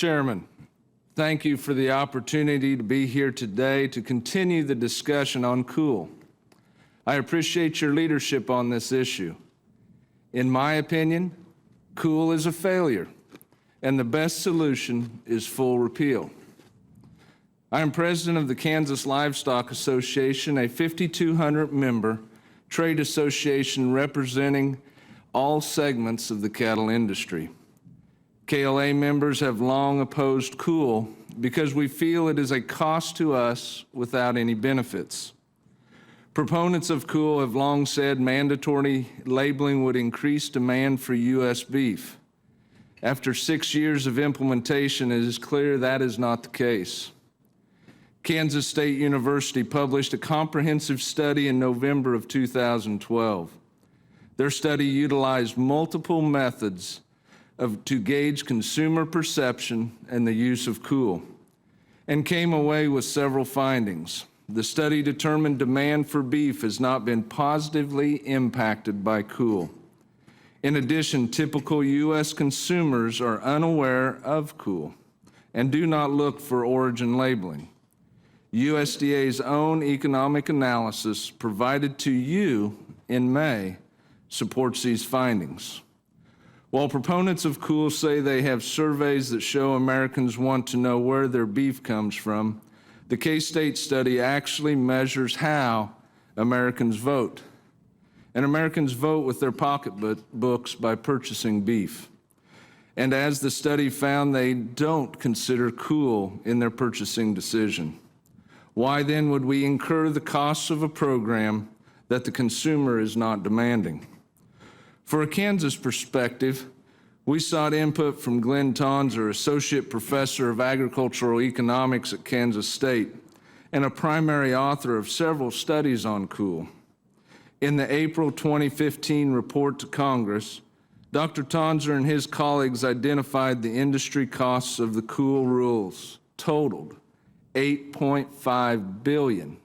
Chairman, thank you for the opportunity to be here today to continue the discussion on COOL. I appreciate your leadership on this issue. In my opinion, COOL is a failure, and the best solution is full repeal. I am president of the Kansas Livestock Association, a 5,200-member trade association representing all segments of the cattle industry. KLA members have long opposed COOL because we feel it is a cost to us without any benefits. Proponents of COOL have long said mandatory labeling would increase demand for U.S. beef. After 6 years of implementation, it is clear that is not the case. Kansas State University published a comprehensive study in November of 2012. Their study utilized multiple methods to gauge consumer perception and the use of COOL, and came away with several findings. The study determined demand for beef has not been positively impacted by COOL. In addition, typical U.S. consumers are unaware of COOL and do not look for origin labeling. USDA's own economic analysis provided to you in May supports these findings. While proponents of COOL say they have surveys that show Americans want to know where their beef comes from, the K-State study actually measures how Americans vote. And Americans vote with their pocketbooks by purchasing beef. And as the study found, they don't consider COOL in their purchasing decision. Why then would we incur the costs of a program that the consumer is not demanding? For a Kansas perspective, we sought input from Glenn Tonser, Associate Professor of Agricultural Economics at Kansas State, and a primary author of several studies on COOL. In the April 2015 report to Congress, Dr. Tonser and his colleagues identified the industry costs of the COOL rules totaled $8.5 billion.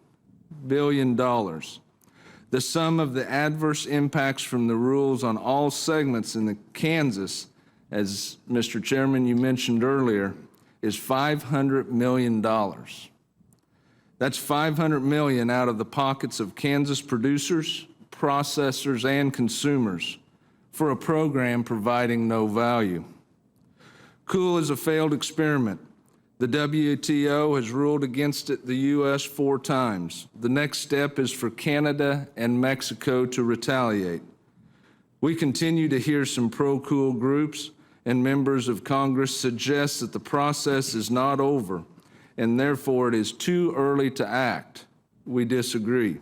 The sum of the adverse impacts from the rules on all segments in the Kansas, as Mr. Chairman, you mentioned earlier, is $500 million. That's $500 million out of the pockets of Kansas producers, processors, and consumers for a program providing no value. COOL is a failed experiment. The WTO has ruled against it the U.S. 4 times. The next step is for Canada and Mexico to retaliate. We continue to hear some pro-COOL groups and members of Congress suggest that the process is not over and therefore it is too early to act. We disagree.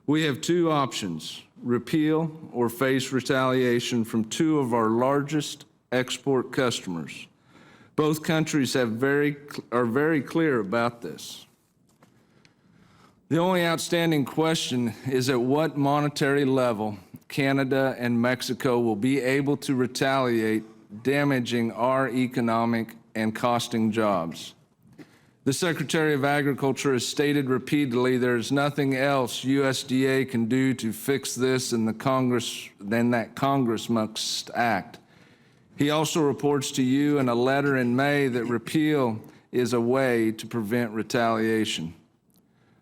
We have 2 options: repeal or face retaliation from 2 of our largest export customers. Both countries are very clear about this. The only outstanding question is at what monetary level Canada and Mexico will be able to retaliate, damaging our economic and costing jobs. The Secretary of Agriculture has stated repeatedly there is nothing else USDA can do to fix this and that Congress must act. He also reports to you in a letter in May that repeal is a way to prevent retaliation.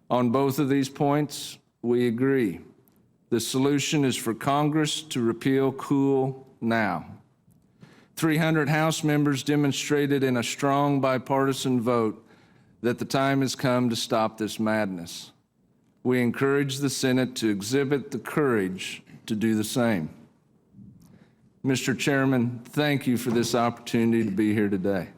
On both of these points, we agree. The solution is for Congress to repeal COOL now. 300 House members demonstrated in a strong bipartisan vote that the time has come to stop this madness. We encourage the Senate to exhibit the courage to do the same. Mr. Chairman, thank you for this opportunity to be here today.